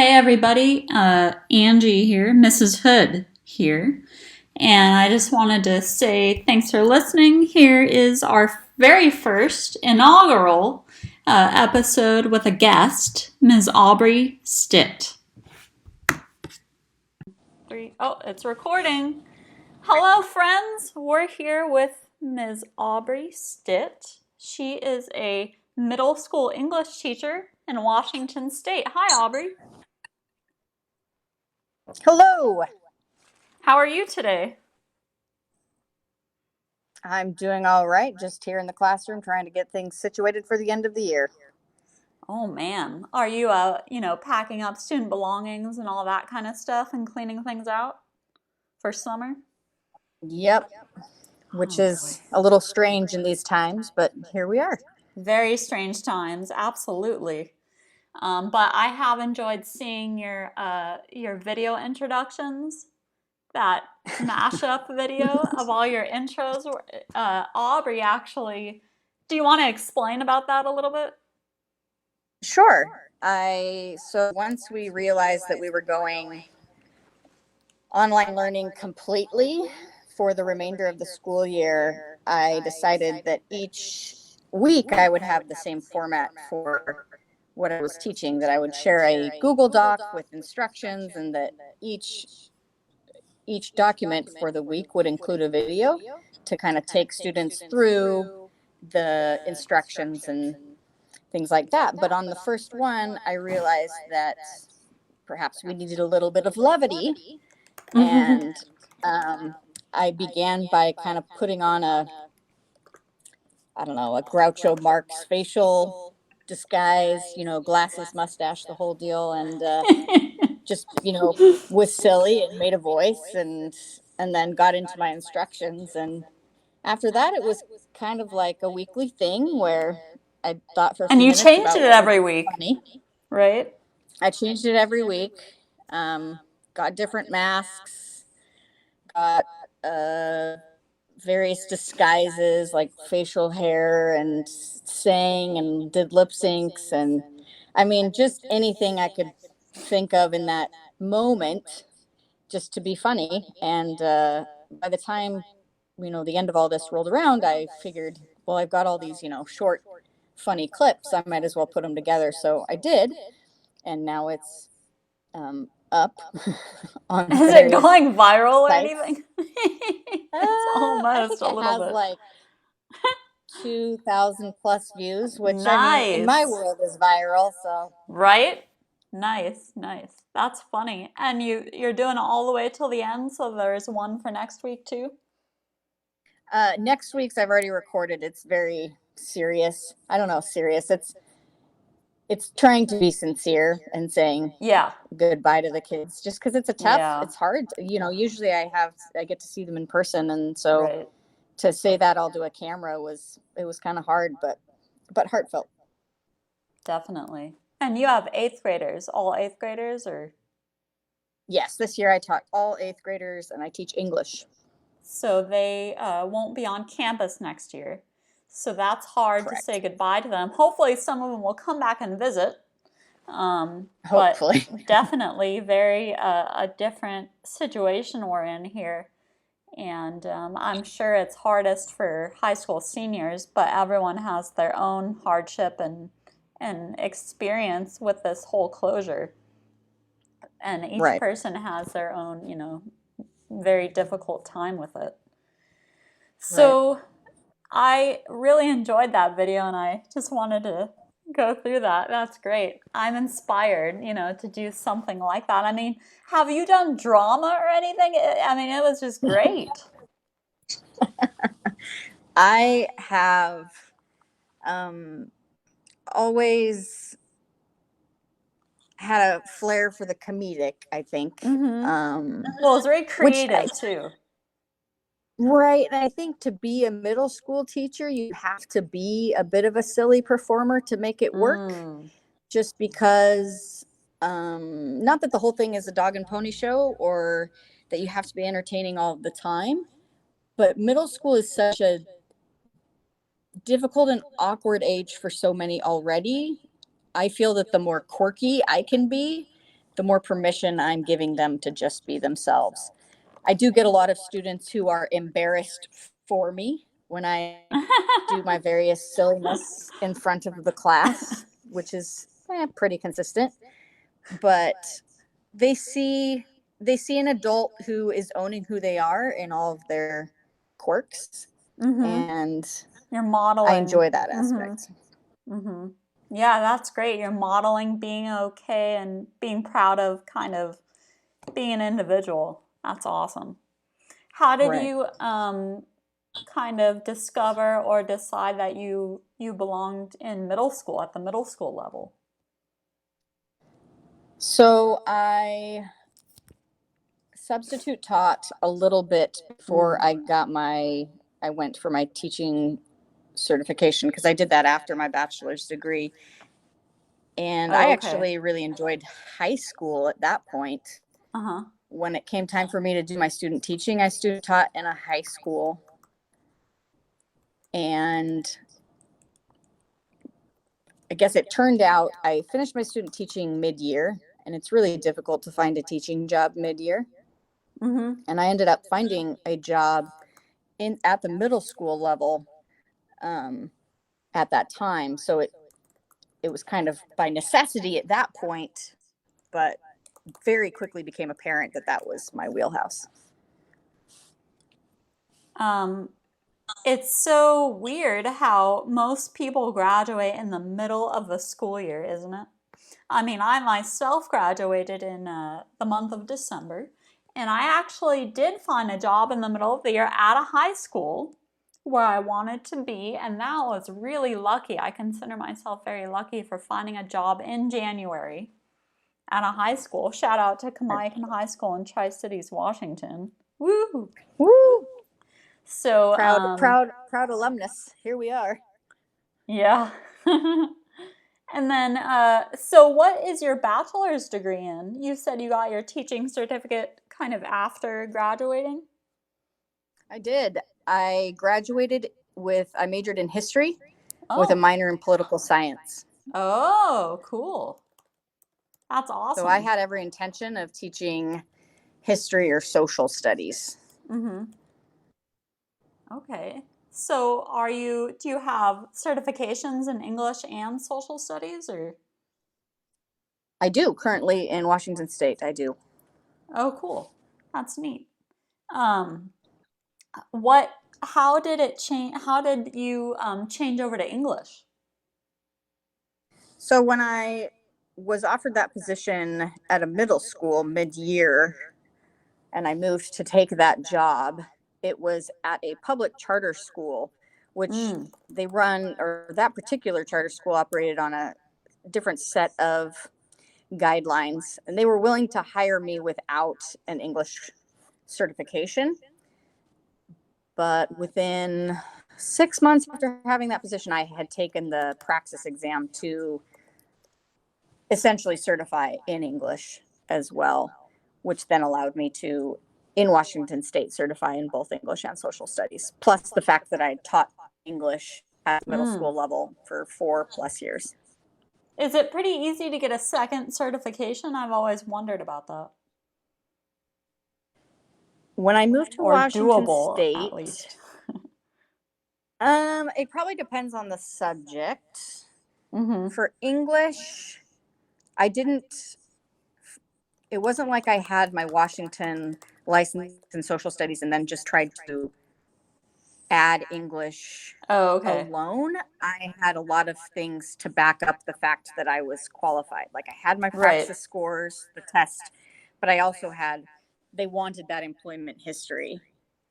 Hey everybody, Angie here, Mrs. Hood here, and I just wanted to say thanks for listening. Here is our very first inaugural episode with a guest, Ms. Aubrey Stitt. Oh, it's recording. Hello, friends. We're here with Ms. Aubrey Stitt. She is a middle school English teacher in Washington State. Hi, Aubrey. Hello. How are you today? I'm doing all right, just here in the classroom trying to get things situated for the end of the year. Oh man, are you packing up student belongings and all that kind of stuff and cleaning things out for summer? Yep, which Oh is boy. a little strange in these times, but here we are. Very strange times, absolutely. But I have enjoyed seeing your video introductions, that mashup video of all your intros. Aubrey, actually, do you want to explain about that a little bit? Sure. So once we realized that we were going online learning completely for the remainder of the school year, I decided that each week I would have the same format for what I was teaching, that I would share a Google Doc with instructions, and that each document for the week would include a video to kind of take students through the instructions and things like that. But on the first one, I realized that perhaps we needed a little bit of levity. And I began by kind of putting on I don't know, a Groucho Marx facial disguise, glasses, mustache, the whole deal. And just, was silly and made a voice, and then got into my instructions. And after that, it was kind of like a weekly thing where I thought for a And few you minutes changed about it what would every be week, funny. right? I changed it every week. Got different masks, got various disguises like facial hair, and sang and did lip syncs. And I mean, just anything I could think of in that moment just to be funny. And by the time, the end of all this rolled around, I figured, well, I've got all these, short, funny clips. I might as well put them together. So I did. And now it's up on Is it various going viral or sites. anything? It's I think almost a it little has bit. like 2,000 plus views, which I mean, in my Nice. world is viral. So Right? Nice, nice. That's funny. And you're doing it all the way till the end, so there's one for next week too? next week's I've already recorded. It's very serious. I don't know, serious. It's trying to be sincere and saying Yeah. goodbye to the kids, just because Yeah. it's hard. Usually I get to see them in person, and so Right. to say that I'll do a camera it was kind of hard, but heartfelt. Definitely. And you have eighth graders, all eighth graders, or Yes, this year I taught all eighth graders, and I teach English. so they won't be on campus next year. So that's hard to say Correct. goodbye to them. Hopefully, some of them will come back and visit. But Hopefully. definitely very a different situation we're in here. And I'm sure it's hardest for high school seniors, but everyone has their own hardship and experience with this whole closure. And each Right. person has their own, very difficult time with it. Right. So I really enjoyed that video and I just wanted to go through that. That's great. I'm inspired, to do something like that. I mean, have you done drama or anything? I mean, it was just great. I have um, always had a flair for the comedic, I think. Well, it's very Which, creative too. right. And I think to be a middle school teacher, you have to be a bit of a silly performer to make it work, Mm, just because, not that the whole thing is a dog and pony show or that you have to be entertaining all the time, but middle school is such a difficult and awkward age for so many already. I feel that the more quirky I can be, the more permission I'm giving them to just be themselves. I do get a lot of students who are embarrassed for me when I do my various silliness in front of the class, which is pretty consistent. But they see an adult who is owning who they are in all of their quirks, Mm-hmm. and You're I modeling. enjoy that Mm-hmm. aspect. Mm-hmm. Yeah, that's great. You're modeling being okay and being proud of kind of being an individual. That's awesome. How did Right. you kind of discover or decide that you belonged in middle school at the middle school level? So I substitute taught a little bit before Mm. I went for my teaching certification, because I did that after my bachelor's degree. And I Oh, okay. actually really enjoyed high school at that point. Uh-huh. When it came time for me to do my student teaching, I student taught in a high school. And I guess it turned out I finished my student teaching mid-year, and it's really difficult to find a teaching job mid-year. Mm-hmm. And I ended up finding a job at the middle school level um, at that time. So it was kind of by necessity at that point, but very quickly became apparent that that was my wheelhouse. Um, it's so weird how most people graduate in the middle of the school year, isn't it? I mean, I myself graduated in the month of December, and I actually did find a job in the middle of the year at a high school where I wanted to be, and that was really lucky. I consider myself very lucky for finding a job in January at a high school. Shout out to Kamaikan High School in Tri-Cities, Washington. Woo! Woo! So, Proud alumnus. Here we are. yeah. And then, so what is your bachelor's degree in? You said you got your teaching certificate kind of after graduating? I did. I majored in history with a Oh, minor in political science. oh, cool. That's So I awesome. had every intention of teaching history or social studies. Mm-hmm. Okay. So do you have certifications in English and social studies or? I do currently in Washington State. I do. Oh, cool. That's neat. Um, what, how did it change? How did you change over to English? So when I was offered that position at a middle school mid-year, and I moved to take that job, it was at a public charter school, which Mm. that particular charter school operated on a different set of guidelines, and they were willing to hire me without an English certification. But within 6 months after having that position, I had taken the praxis exam to essentially certify in English as well, which then allowed me to, in Washington State, certify in both English and social studies, plus the fact that I taught English at middle Mm. school level for 4+ years. Is it pretty easy to get a second certification? I've always wondered about that. When I moved to Or Washington doable, at State, least. it probably depends on the subject. Mm-hmm. For English, I didn't, it wasn't like I had my Washington license in social studies and then just tried to add English Oh, okay. alone. I had a lot of things to back up the fact that I was qualified. Like I had my Right. praxis scores, the test, but I also they wanted that employment history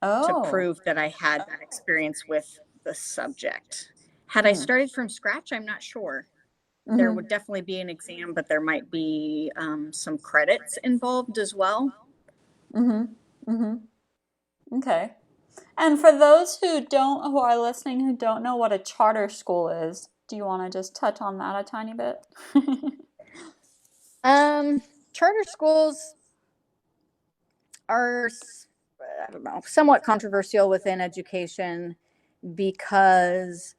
to Oh. prove that I had that experience with the subject. Had I Mm. started from scratch, I'm not sure. There Mm-hmm. would definitely be an exam, but there might be some credits involved as well. Mm-hmm. Mm-hmm. Okay. And for those who are listening who don't know what a charter school is, do you want to just touch on that a tiny bit? Um, Charter schools are, I don't know, somewhat controversial within education because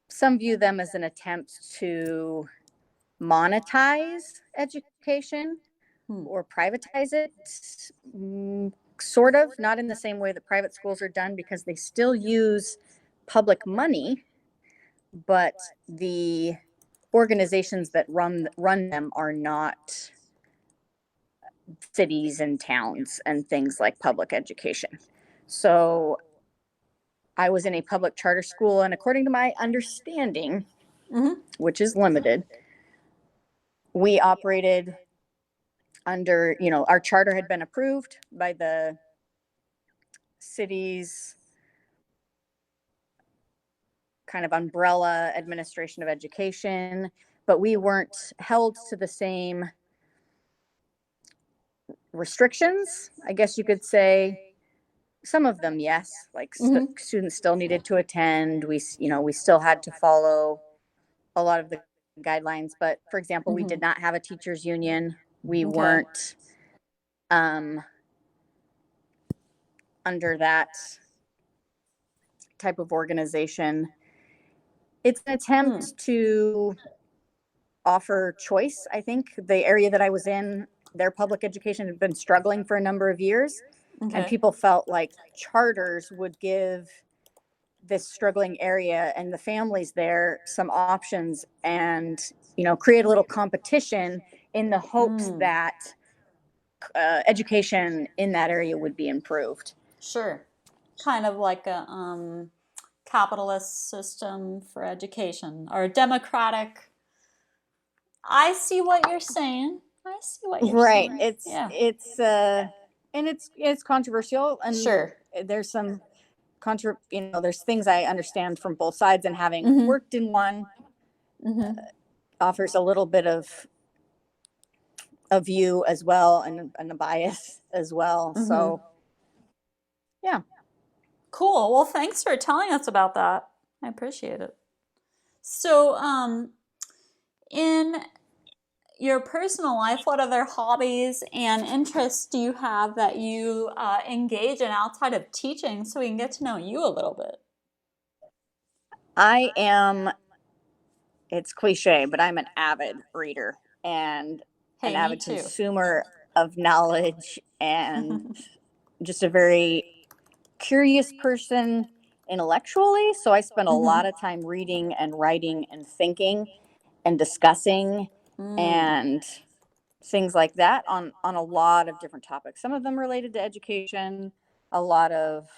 some view them as an attempt to monetize education. education Hmm. or privatize it, sort of, not in the same way that private schools are done, because they still use public money, but the organizations that run them are not cities and towns and things like public education. So I was in a public charter school, and according to my understanding, Mm-hmm. which is limited, we operated under, our charter had been approved by the city's kind of umbrella administration of education, but we weren't held to the same restrictions, I guess you could say. Some of them, yes, like Mm-hmm. students still needed to attend. We still had to follow a lot of the guidelines. But for example, we Mm-hmm. did not have a teachers union. We Okay. weren't under that type of organization. It's an Hmm. attempt to offer choice. I think the area that I was in, their public education had been struggling for a number of years, and Okay. people felt like charters would give this struggling area and the families there some options, and create a little competition in the hopes Mm. that education in that area would be improved. Sure. Kind of like a capitalist system for education or a democratic. I see what you're saying. I see what you're Right. saying. It's Yeah. it's and it's controversial, and Sure. there's some there's things I understand from both sides, and having Mm-hmm. worked in one Mm-hmm. offers a little bit of a view as well, and a bias as well. Mm-hmm. So yeah. Cool. Well, thanks for telling us about that. I appreciate it. So, in your personal life, what other hobbies and interests do you have that you engage in outside of teaching so we can get to know you a little bit? I am, it's cliche, but I'm an avid reader and an Hey, me avid too. consumer of knowledge, and just a very curious person intellectually. So I spend a Mm-hmm. lot of time reading and writing and thinking and discussing Mm. and things like that on a lot of different topics. Some of them related to education, a lot of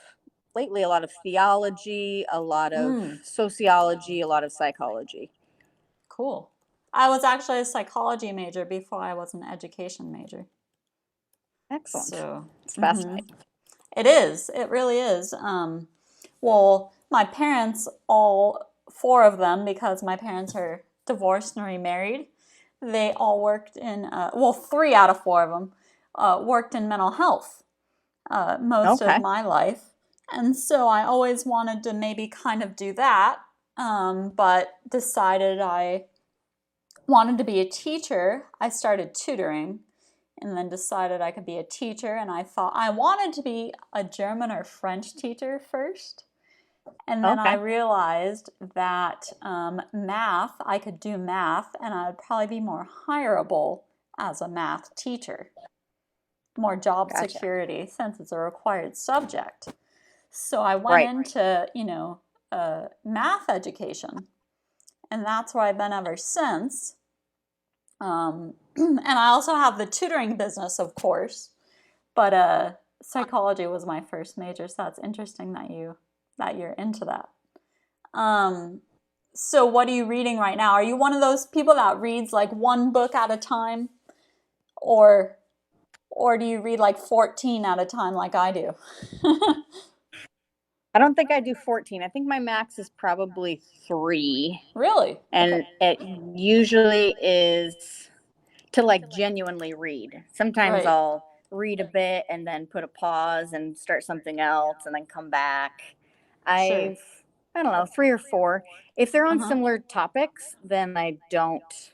lately a lot of theology, a lot of Mm. sociology, a lot of psychology. Cool. I was actually a psychology major before I was an education major. Excellent. So, It's mm-hmm. fascinating. It is. It really is. Well, my parents, all four of them, because my parents are divorced and remarried, they all worked in, well, three out of four of them worked in mental health most of Okay. my life. And so I always wanted to maybe kind of do that, but decided I wanted to be a teacher. I started tutoring and then decided I could be a teacher. And I thought I wanted to be a German or French teacher first. And then I Okay. realized that math, I could do math, and I would probably be more hireable as a math teacher, more job Gotcha. security since it's a required subject. So I went Right. into, math education, and that's where I've been ever since. And I also have the tutoring business, of course, but psychology was my first major, so that's interesting that you're into that. Um, so what are you reading right now? Are you one of those people that reads like one book at a time, or or do you read like 14 at a time like I do? I don't think I do 14. I think my max is probably 3. Really? Okay. And it usually is to like genuinely read. Sometimes Right. I'll read a bit and then put a pause and start something else and then come back. Sure. I've, I don't know, 3 or 4. If they're on Uh-huh. similar topics, then I don't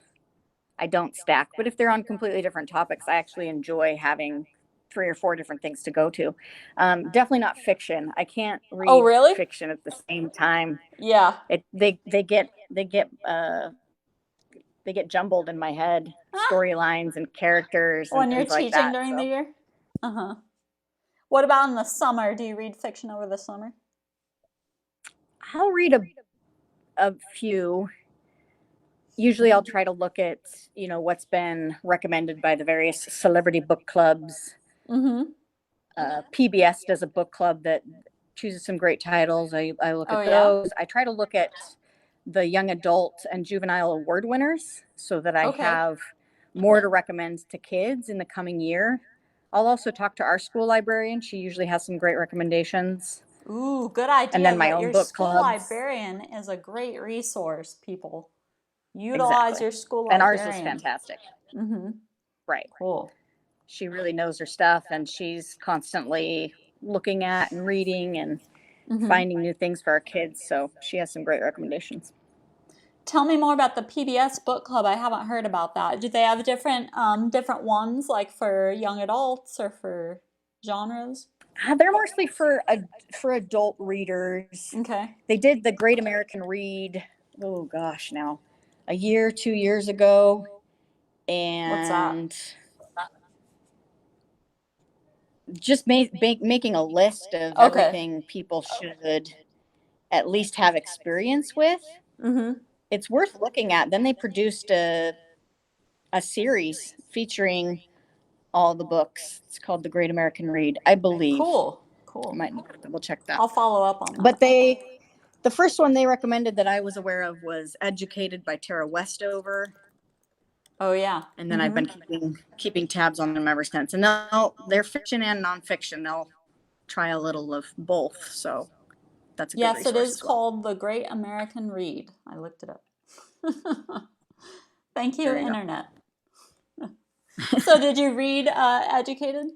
stack. But if they're on completely different topics, I actually enjoy having 3 or 4 different things to go to. Definitely not fiction. I can't Oh, read really? fiction at the same time. Yeah. They get jumbled in my head. storylines and characters and When you're things like teaching that. during the So year? Uh-huh. What about in the summer? Do you read fiction over the summer? I'll read a few. Usually I'll try to look at, what's been recommended by the various celebrity book clubs. Mm-hmm. PBS does a book club that chooses some great titles. I look Oh, at yeah? those. I try to look at the young adult and juvenile award winners so that I Okay. have more to recommend to kids in the coming year. I'll also talk to our school librarian. She usually has some great recommendations. Ooh, good And idea then my that own your book school clubs. librarian is a great resource, people. Utilize Exactly. your school And ours is librarian. fantastic. Mm-hmm. Right. Cool. She really knows her stuff and she's constantly looking at and reading and Mm-hmm. finding new things for our kids. So she has some great recommendations. Tell me more about the PBS Book Club. I haven't heard about that. Do they have different ones like for young adults or for genres? They're mostly for adult readers. Okay. They did the Great American Read, oh gosh, now a year, 2 years ago, What's that? and just making a list of Okay. everything people should at least have experience with. Mm-hmm. It's worth looking at. Then they produced a series featuring all the books. It's called The Great American Read, I believe. Cool. I Cool. might double check that. I'll follow up on that. But the first one they recommended that I was aware of was Educated by Tara Westover. Oh yeah. And then I've Mm-hmm. been keeping tabs on them ever since. And they're fiction and nonfiction. They'll try a little of both. So that's a good Yes, it resource is as well. called The Great American Read. I looked it up. Thank you, There you go. Internet. So, did you read Educated?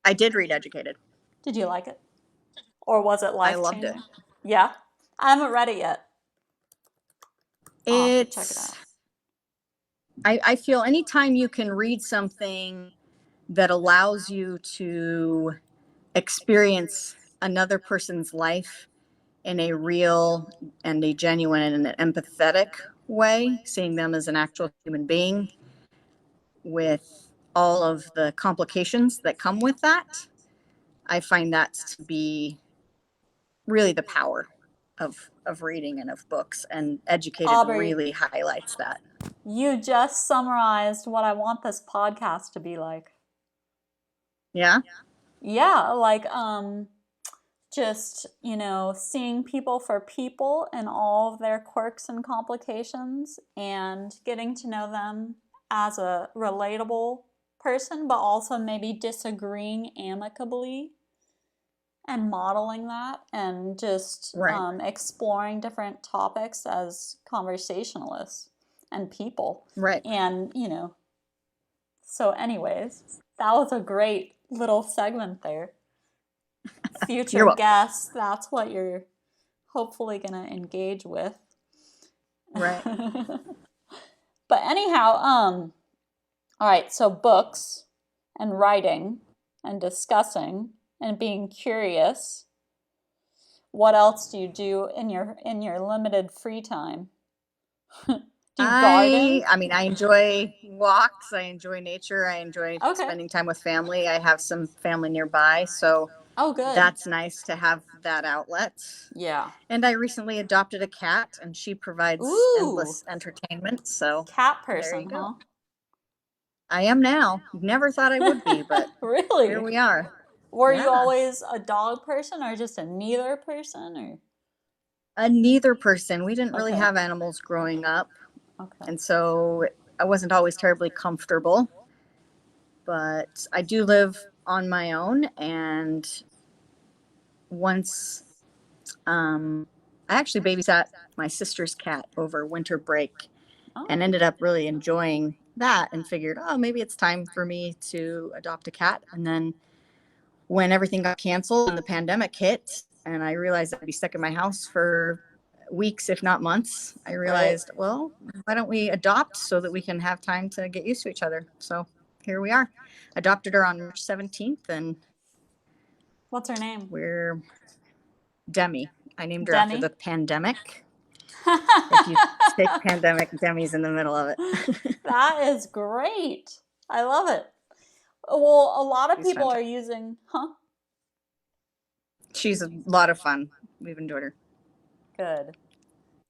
I did read Educated. Did you like it? Or was it I life loved it. changing? Yeah? I haven't read it yet. I'll have to check it It's out. I feel anytime you can read something that allows you to experience another person's life in a real and a genuine and an empathetic way, seeing them as an actual human being with all of the complications that come with that, I find that to be really the power of reading and of books, and Educated Aubrey, really highlights that. you just summarized what I want this podcast to be like. Yeah. Yeah, like just, seeing people for people and all of their quirks and complications and getting to know them as a relatable person, but also maybe disagreeing amicably and modeling that and just Right. exploring different topics as conversationalists and people. Right. And, so, anyways, that was a great little segment there. You're Future welcome. guests, that's what you're hopefully going to engage with. Right. But anyhow, all right, so books and writing and discussing and being curious. What else do you do in your limited free time? Do you garden? I mean, I enjoy walks. I enjoy nature. I enjoy Okay. spending time with family. I have some family nearby, so Oh, good. that's nice to have that outlet. Yeah. And I recently adopted a cat, and she provides Ooh, endless entertainment. So cat there you person, go. huh? I am now. Never thought I would be, but here Really? we are. Were you Yeah. always a dog person or just a neither person or A neither person. We didn't really okay. have animals growing up, Okay. and so I wasn't always terribly comfortable. But I do live on my own, and once I actually babysat my sister's cat over winter break and Oh, ended up really enjoying that and figured, oh, maybe it's time for me to adopt a cat. And then when everything got canceled and the pandemic hit, and I realized I'd be stuck in my house for weeks, if not months, I right. realized, well, why don't we adopt so that we can have time to get used to each other? So here we are. Adopted her on March 17th, and What's her name? we're Demi. I named her after Demi? the pandemic. if you stick pandemic Demi's in the middle of it. That is great. I love it. Well, a lot of She's people are fantastic. using, huh? She's a lot of fun. We've enjoyed her. Good.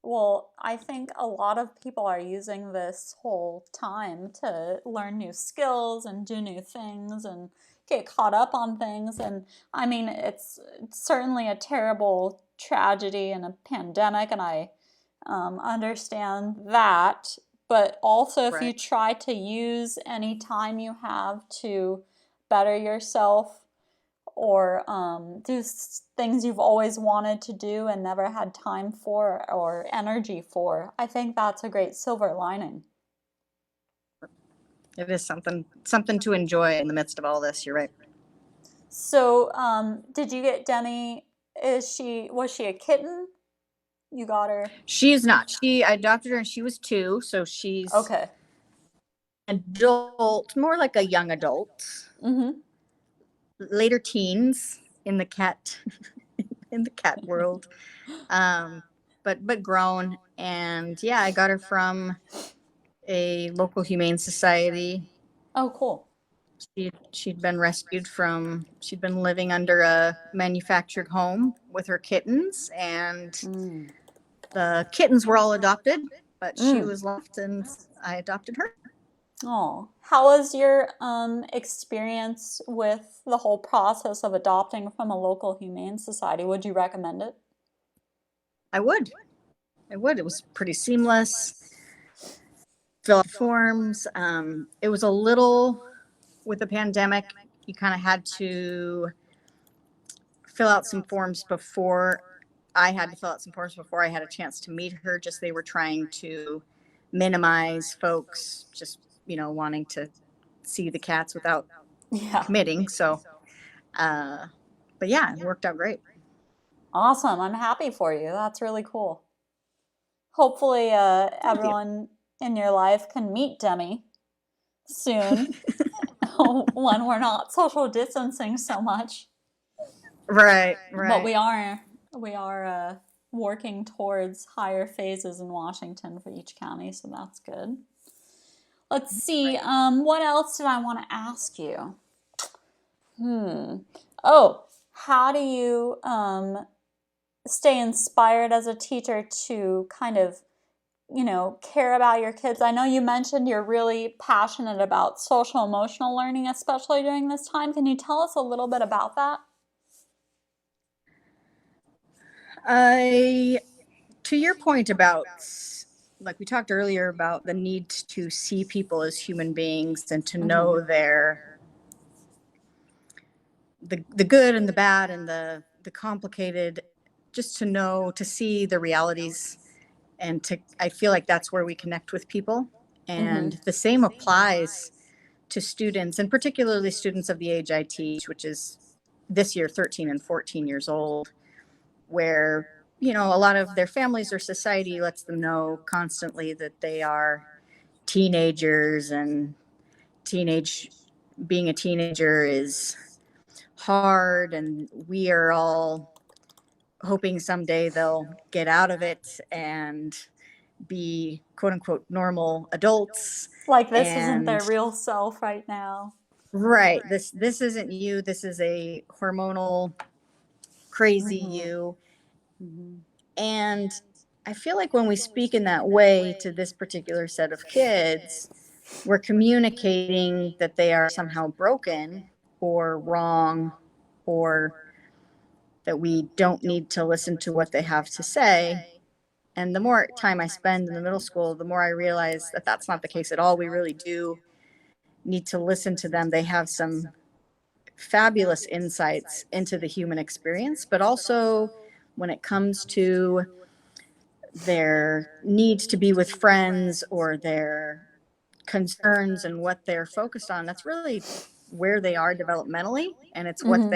Well, I think a lot of people are using this whole time to learn new skills and do new things and get caught up on things. And I mean, it's certainly a terrible tragedy and a pandemic, and I understand that. But also, if you Right. try to use any time you have to better yourself or do things you've always wanted to do and never had time for or energy for, I think that's a great silver lining. It is something to enjoy in the midst of all this. You're right. So, did you get Demi? Was she a kitten? You got her? She is not. I adopted her and she was 2, so she's Okay. adult, more like a young adult, Mm-hmm. later teens in the cat in the cat world. Um, but grown, and yeah, I got her from a local humane society. Oh, cool. She'd been living under a manufactured home with her kittens, and Mm. the kittens were all adopted, but she Mm. was left, and I adopted her. Oh, how was your experience with the whole process of adopting from a local humane society? Would you recommend it? I would. I would. It was pretty seamless. Fill out forms. It was a little, with the pandemic, you kind of had to fill out some forms before I had to fill out some forms before I had a chance to meet her. Just they were trying to minimize folks just, wanting to see the cats without Yeah. committing. So, uh, but yeah, it worked out great. Awesome. I'm happy for you. That's really cool. Hopefully, Thank you. everyone in your life can meet Demi soon when we're not social distancing so much. Right, But right. we are working towards higher phases in Washington for each county, so that's good. Let's see. Right. What else did I want to ask you? Hmm. Oh, how do you stay inspired as a teacher to kind of, care about your kids? I know you mentioned you're really passionate about social emotional learning, especially during this time. Can you tell us a little bit about that? I, to your point about, like we talked earlier about the need to see people as human beings and to Mm-hmm. know the good and the bad and the complicated, just to know, to see the realities, and to, I feel like that's where we connect with people. Mm-hmm. And the same applies to students, and particularly students of the age I teach, which is this year 13 and 14 years old, where, a lot of their families or society lets them know constantly that they are teenagers, and teenage being a teenager is hard, and we are all hoping someday they'll get out of it and be quote unquote normal adults. Like this isn't their And real self right now. right, this isn't you, this is a hormonal crazy Mm-hmm. you. Mm-hmm. And I feel like when we speak in that way to this particular set of kids, we're communicating that they are somehow broken or wrong, or that we don't need to listen to what they have to say. And the more time I spend in the middle school, the more I realize that that's not the case at all. We really do need to listen to them. They have some fabulous insights into the human experience, but also when it comes to their needs to be with friends or their concerns and what they're focused on, that's really where they are developmentally, and it's what Mm-hmm.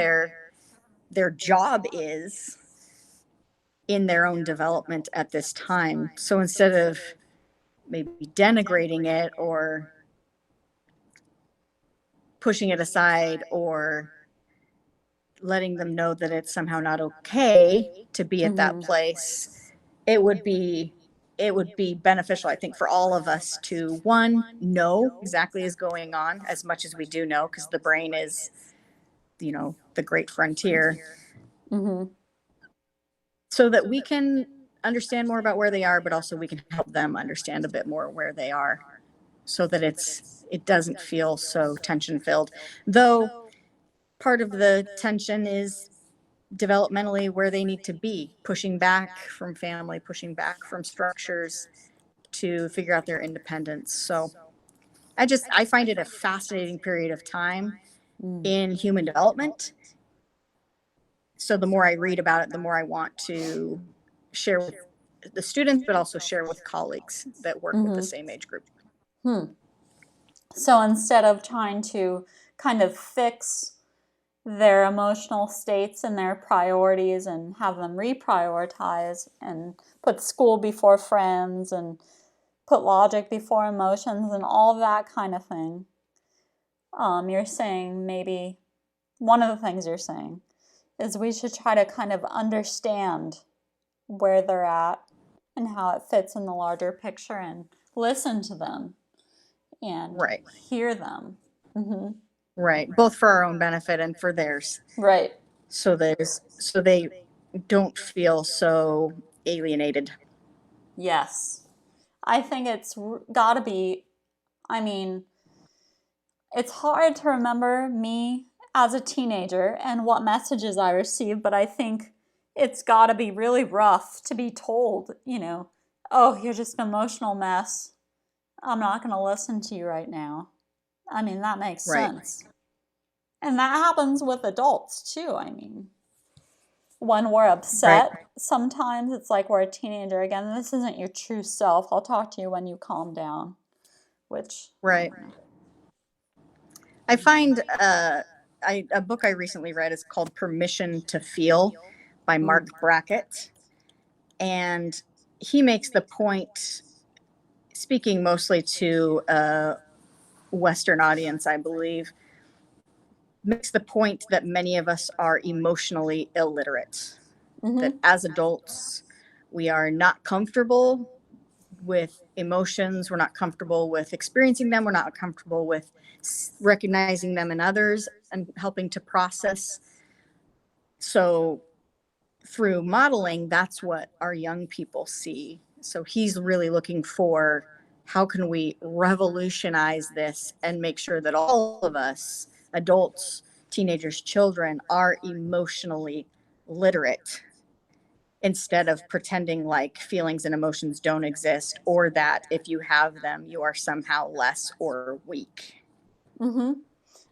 their job is in their own development at this time. So instead of maybe denigrating it or pushing it aside or letting them know that it's somehow not okay to be at that Mm-hmm. place, it would be beneficial, I think, for all of us to, one, know exactly is going on as much as we do know, because the brain is, the great frontier, Mm-hmm. so that we can understand more about where they are, but also we can help them understand a bit more where they are, so that it doesn't feel so tension filled. Though part of the tension is developmentally where they need to be, pushing back from family, pushing back from structures to figure out their independence. So I find it a fascinating period of time Mm. in human development. So the more I read about it, the more I want to share with the students, but also share with colleagues that work with the Mm-hmm. same age group. Hmm. So instead of trying to kind of fix their emotional states and their priorities and have them reprioritize and put school before friends and put logic before emotions and all of that kind of thing, you're saying maybe one of the things you're saying is we should try to kind of understand where they're at and how it fits in the larger picture and listen to them and Right. hear them. Mm-hmm. Right. Both for our own benefit and for theirs. Right. So they don't feel so alienated. Yes. I think it's gotta be, I mean, it's hard to remember me as a teenager and what messages I received, but I think it's gotta be really rough to be told, oh, you're just an emotional mess. I'm not gonna listen to you right now. I mean, that makes Right. sense. And that happens with adults too. I mean, when we're Right. upset, sometimes it's like we're a teenager again. This isn't your true self. I'll talk to you when you calm down, which, Right. I find a book I recently read is called Permission to Feel by Mark mm, Brackett. And he makes the point, speaking mostly to a Western audience, I believe, makes the point that many of us are emotionally illiterate. That mm-hmm, as adults, we are not comfortable with emotions. We're not comfortable with experiencing them. We're not comfortable with recognizing them in others and helping to process. So through modeling, that's what our young people see. So he's really looking for, how can we revolutionize this and make sure that all of us, adults, teenagers, children, are emotionally literate, instead of pretending like feelings and emotions don't exist, or that if you have them, you are somehow less or weak. mm-hmm.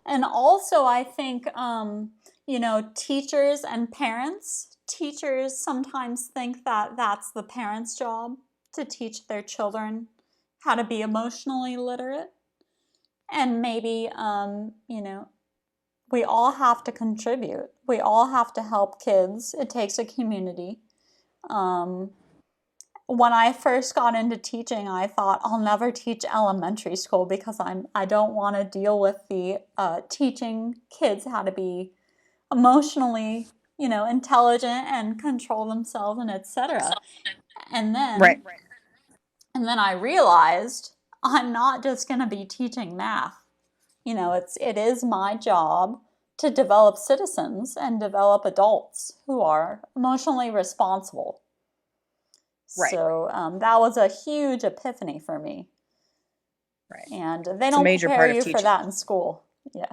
And also, I think, teachers and parents, teachers sometimes think that that's the parents' job to teach their children how to be emotionally literate. And maybe, we all have to contribute. We all have to help kids. It takes a community. Um, when I first got into teaching, I thought I'll never teach elementary school because I don't want to deal with the teaching kids how to be emotionally, intelligent and control themselves and etc. And Right. then and then I realized I'm not just going to be teaching math. It is my job to develop citizens and develop adults who are emotionally responsible. Right. So that was a huge epiphany for me. Right. And they It's a don't major prepare part of you for teaching. that in school. Yeah.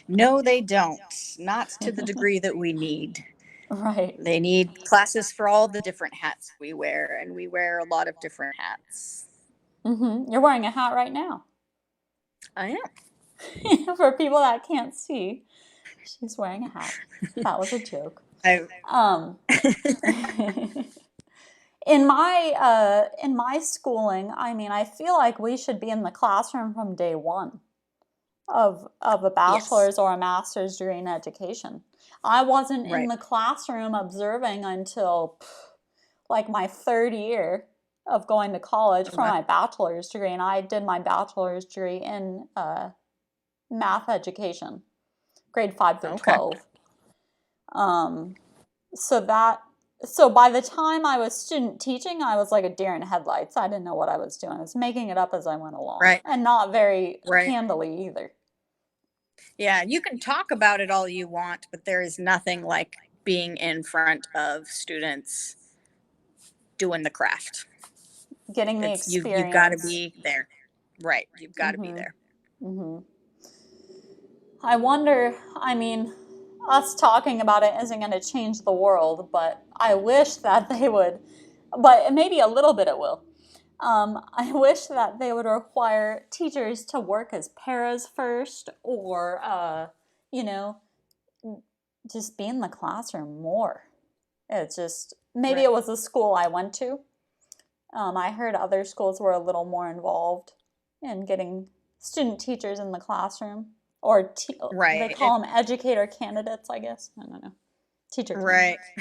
No, they don't. Not to the degree that we need. Right. They need classes for all the different hats we wear, and we wear a lot of different hats. Mm-hmm. You're wearing a hat right now. I am. For people that can't see, she's wearing a hat. That was a joke. I Um, in my schooling, I mean, I feel like we should be in the classroom from day one of a Yes. bachelor's or a master's degree in education. I wasn't in Right. the classroom observing until like my third year of going to college Oh, for wow. my bachelor's degree, and I did my bachelor's degree in math education, grade 5 through Okay. 12. Um, so that So by the time I was student teaching, I was like a deer in headlights. I didn't know what I was doing. I was making it up as I went along, Right. and not very Right. handily either. Yeah. You can talk about it all you want, but there is nothing like being in front of students doing the craft. Getting the You've got to experience. be there. Right. You've got to be Mm-hmm. there. Mm-hmm. I wonder, I mean, us talking about it isn't going to change the world, but I wish that they would, but maybe a little bit it will. I wish that they would require teachers to work as paras first, or, you know, just be in the classroom more. It's just, maybe Right. it was a school I went to. I heard other schools were a little more involved in getting student teachers in the classroom, or they Right. call them educator candidates, I guess. I don't know. Teacher Right. candidates.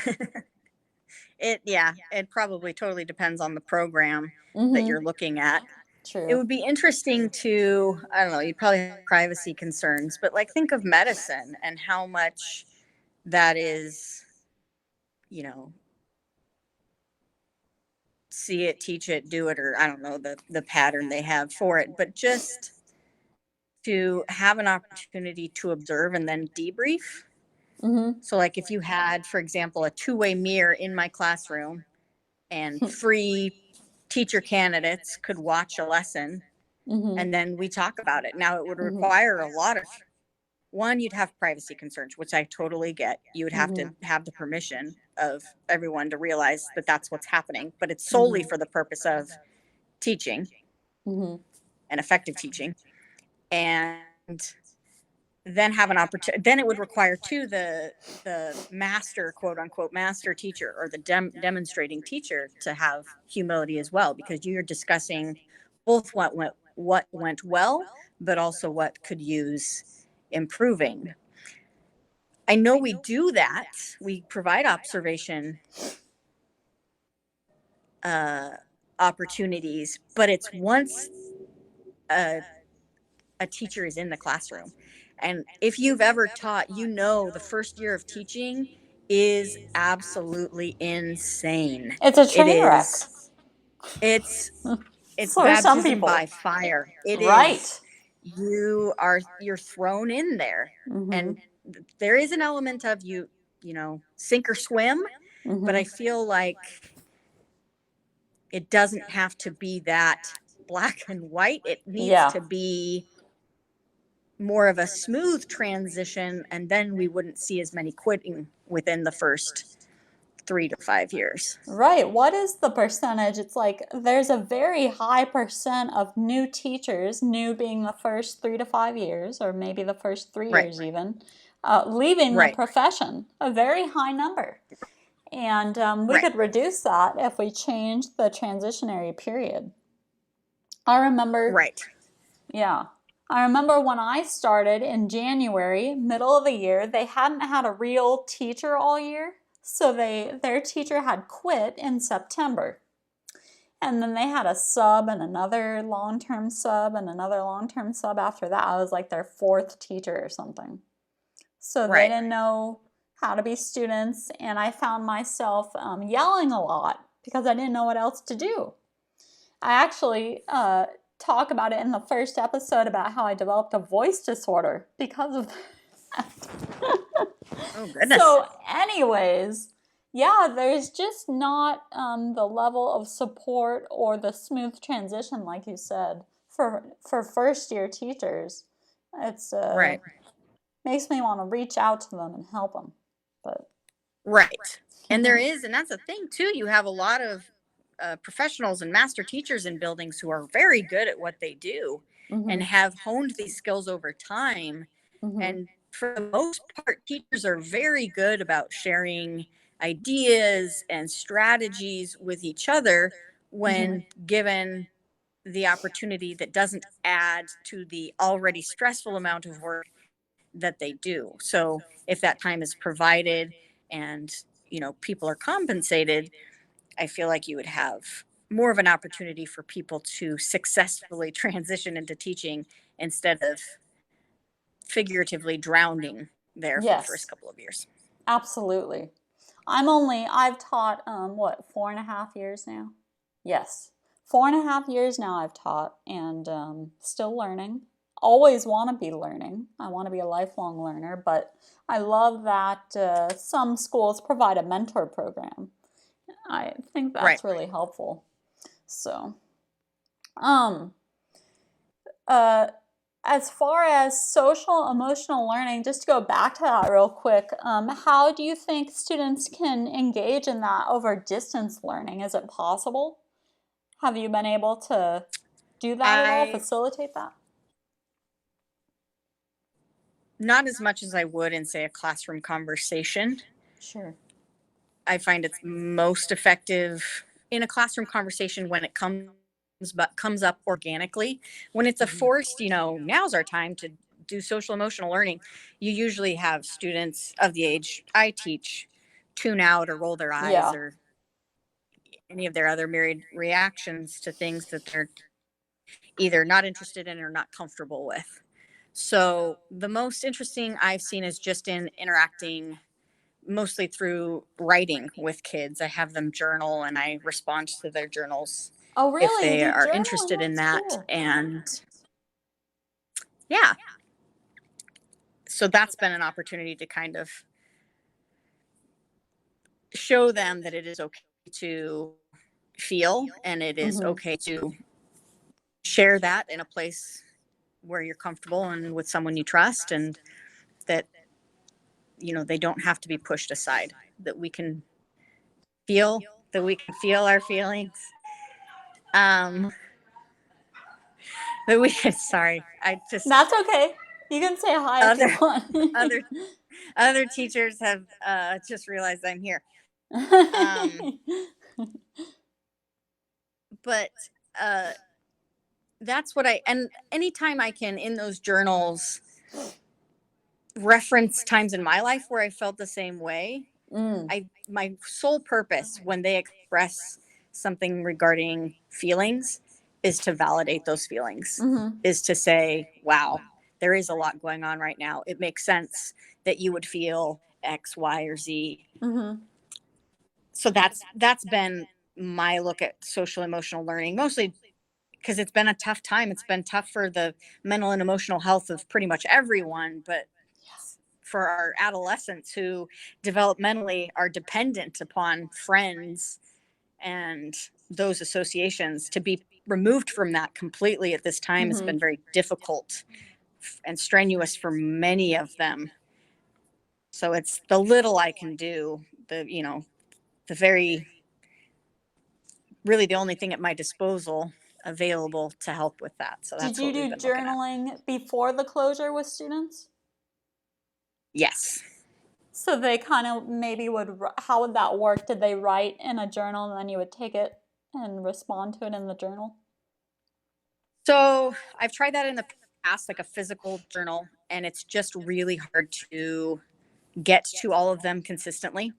Yeah, it probably totally depends on the program that Mm-hmm. you're looking at. It True. would be interesting to, I don't know, you probably have privacy concerns, but like think of medicine and how much that is, you know, see it, teach it, do it, or I don't know the pattern they have for it, but just to have an opportunity to observe and then debrief. Mm-hmm. So like if you had, for example, a two-way mirror in my classroom and three teacher candidates could watch a lesson Mm-hmm. and then we talk about it. Now it would Mm-hmm. require a lot of, one, you'd have privacy concerns, which I totally get. You would have to Mm-hmm. have the permission of everyone to realize that that's what's happening, but it's solely Mm-hmm. for the purpose of teaching Mm-hmm. and effective teaching. And then have an opportunity, then it would require too the master, quote unquote, master teacher, or the demonstrating teacher, to have humility as well, because you're discussing both what went well, but also what could use improving. I know we do that. We provide observation uh, opportunities, but it's once a, a teacher is in the classroom. And if you've ever taught, you know the first year of teaching is absolutely insane. It's a It train wreck is, it's it's for some baptism people. by fire. It is, Right. you're thrown in there. Mm-hmm. And there is an element of you know, sink or swim, but I Mm-hmm. feel like it doesn't have to be that black and white. It needs Yeah. to be more of a smooth transition, and then we wouldn't see as many quitting within the first 3 to 5 years. Right. What is the percentage? It's like there's a very high percent of new teachers, new being the first 3 to 5 years, or maybe the first three Right. years even, leaving the Right. profession. A very high number. And we Right. could reduce that if we changed the transitionary period. I remember, Right. yeah. I remember when I started in January, middle of the year, they hadn't had a real teacher all year. So their teacher had quit in September. And then they had a sub and another long-term sub and another long-term sub after that. I was like their fourth teacher or something. So they Right. didn't know how to be students, and I found myself yelling a lot because I didn't know what else to do. I actually talk about it in the first episode about how I developed a voice disorder because of that. Oh goodness. So, anyways, yeah, there's just not the level of support or the smooth transition, like you said, for first year teachers. It's Right. makes me want to reach out to them and help them, but Right. And there is, and that's a thing too. You have a lot of professionals and master teachers in buildings who are very good at what they do and hmm have honed these skills over time. hmm And for the most part, teachers are very good about sharing ideas and strategies with each other hmm when given the opportunity that doesn't add to the already stressful amount of work that they do. So if that time is provided and people are compensated, I feel like you would have more of an opportunity for people to successfully transition into teaching instead of figuratively drowning there for the first yes, couple of years. absolutely. I've taught, what, 4.5 years now? Yes. 4.5 years now I've taught, and still learning. Always want to be learning. I want to be a lifelong learner, but I love that some schools provide a mentor program. I think Right. that's really helpful. So, um, uh, as far as social emotional learning, just to go back to that real quick, how do you think students can engage in that over distance learning? Is it possible? Have you been able to do that at all, I facilitate that? Not as much as I would in, say, a classroom conversation. Sure. I find it's most effective in a classroom conversation when it comes up organically. When it's a Mhm. forced, now's our time to do social emotional learning, you usually have students of the age I teach tune out or roll their eyes Yeah. or any of their other myriad reactions to things that they're either not interested in or not comfortable with. So the most interesting I've seen is just in interacting mostly through writing with kids. I have them journal and I respond to their journals Oh, if really? You they do are journaling? interested in That's that. cool. And yeah, so that's been an opportunity to kind of show them that it is okay to feel and it is Hmm. okay to share that in a place where you're comfortable and with someone you trust, and that they don't have to be pushed aside, that we can feel that we can feel our feelings, um that we sorry, I just That's okay. You can say hi if you other want. other other teachers have just realized I'm here. um but uh that's what I and anytime I can in those journals reference times in my life where I felt the same way. Mm. My sole purpose when they express something regarding feelings is to validate those feelings, Hmm. is to say, wow, there is a lot going on right now. It makes sense that you would feel X, Y, or Z. Hmm. So that's been my look at social emotional learning, mostly because it's been a tough time. It's been tough for the mental and emotional health of pretty much everyone, but for our adolescents who developmentally are dependent upon friends and those associations, to be removed from that completely at this time has Hmm. been very difficult and strenuous for many of them. So it's the little I can do, the very, really the only thing at my disposal available to help with that. So Did that's you what we've do been looking at. journaling before the closure with students? Yes. So they kind of maybe how would that work? Did they write in a journal and then you would take it and respond to it in the journal? So I've tried that in the past, like a physical journal, and it's just really hard to get to all of them consistently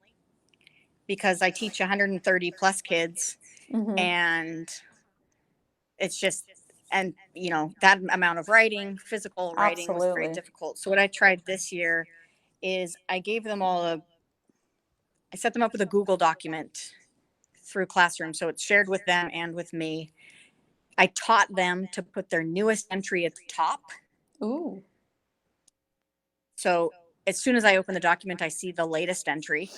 because I teach 130 plus kids, Mm-hmm. and it's just, and that amount of writing, physical writing was very Absolutely. difficult. So what I tried this year is I set them up with a Google document through Classroom. So it's shared with them and with me. I taught them to put their newest entry at the top. Ooh. So as soon as I open the document, I see the latest entry.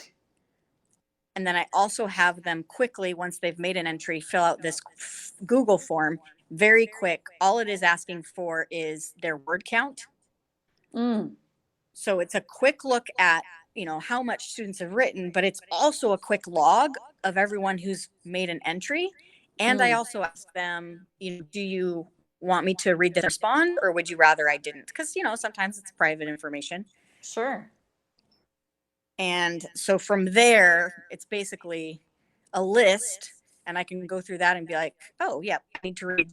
And then I also have them quickly, once they've made an entry, fill out this Google form. Very quick. All it is asking for is their word count. Mm. So it's a quick look at, how much students have written, but it's also a quick log of everyone who's made an entry. And I Mm. also ask them, do you want me to read this and respond, or would you rather I didn't? Because, sometimes it's private information. Sure. And so from there, it's basically a list, and I can go through that and be like, oh, yeah, I need to read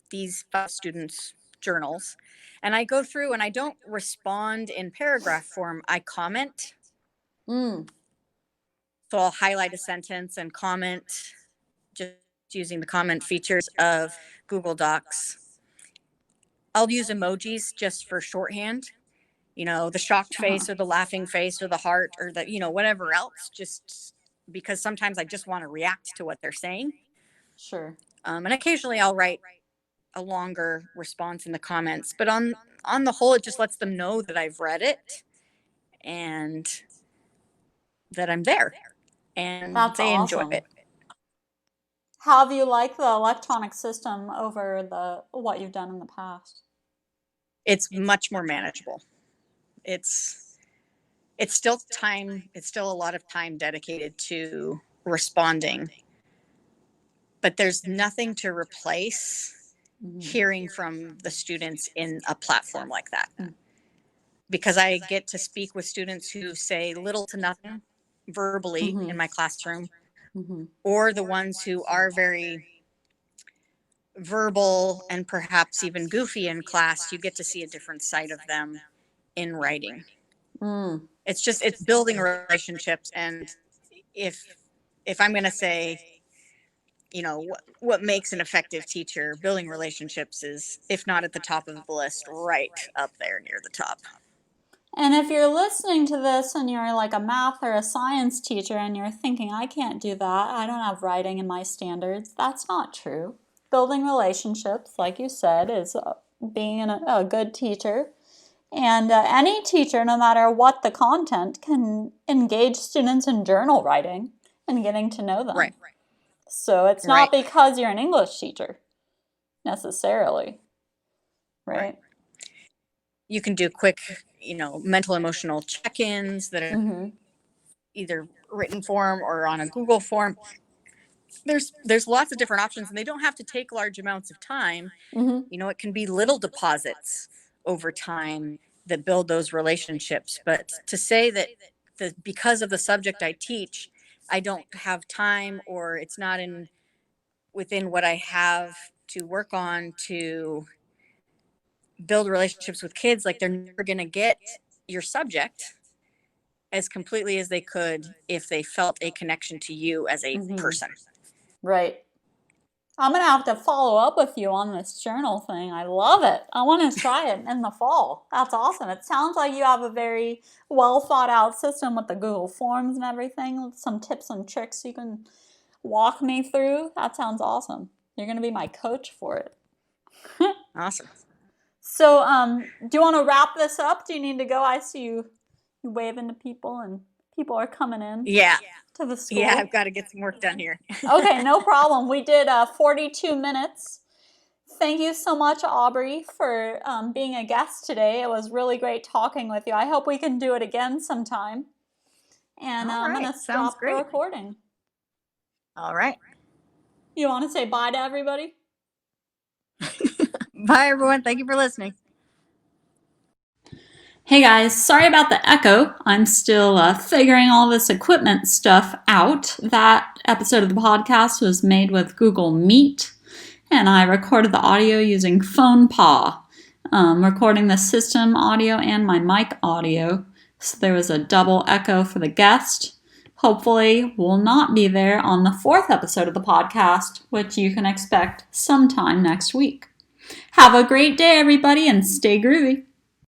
these 5 students' journals. And I go through and I don't respond in paragraph form, I comment. Mm. So I'll highlight a sentence and comment just using the comment features of Google Docs. I'll use emojis just for shorthand. the shocked face or the laughing face or the heart or the, whatever else, just because sometimes I just want to react to what they're saying. Sure. And occasionally I'll write a longer response in the comments, but on the whole, it just lets them know that I've read it and that I'm there and That's they enjoy awesome. it. How have you liked the electronic system over what you've done in the past? It's much more manageable. It's still time. It's still a lot of time dedicated to responding, but there's nothing to replace hearing from the students in a platform like that. Because I get to speak with students who say little to nothing verbally in my classroom, or the ones who are very verbal and perhaps even goofy in class. You get to see a different side of them in writing. It's building relationships. And if I'm going to say, what makes an effective teacher, building relationships is, if not at the top of the list, right up there near the top. And if you're listening to this and you're like a math or a science teacher and you're thinking, I can't do that, I don't have writing in my standards, that's not true. Building relationships, like you said, is being a good teacher. And any teacher, no matter what the content, can engage students in journal writing and getting to know them. Right. So it's not because you're an English teacher, necessarily. Right? You can do quick, mental emotional check-ins that are either written form or on a Google form. There's lots of different options, and they don't have to take large amounts of time. It can be little deposits over time that build those relationships. But to say that because of the subject I teach, I don't have time, or it's not within what I have to work on to build relationships with kids, like they're never going to get your subject as completely as they could if they felt a connection to you as a person. Right. I'm going to have to follow up with you on this journal thing. I love it. I want to try it in the fall. That's awesome. It sounds like you have a very well thought out system with the Google Forms and everything, with some tips and tricks you can walk me through. That sounds awesome. You're going to be my coach for it. Awesome. So, do you want to wrap this up? Do you need to go? I see you waving to people and people are coming in. Yeah. To the school. Yeah, I've got to get some work done here. Okay, no problem. We did 42 minutes. Thank you so much, Aubrey, for being a guest today. It was really great talking with you. I hope we can do it again sometime. And I'm going to stop the recording. All right. You want to say bye to everybody? Bye, everyone. Thank you for listening. Hey guys, sorry about the echo. I'm still figuring all this equipment stuff out. That episode of the podcast was made with Google Meet, and I recorded the audio using PhonePaw, recording the system audio and my mic audio. So there was a double echo for the guest. Hopefully, we'll not be there on the 4th episode of the podcast, which you can expect sometime next week. Have a great day, everybody, and stay groovy.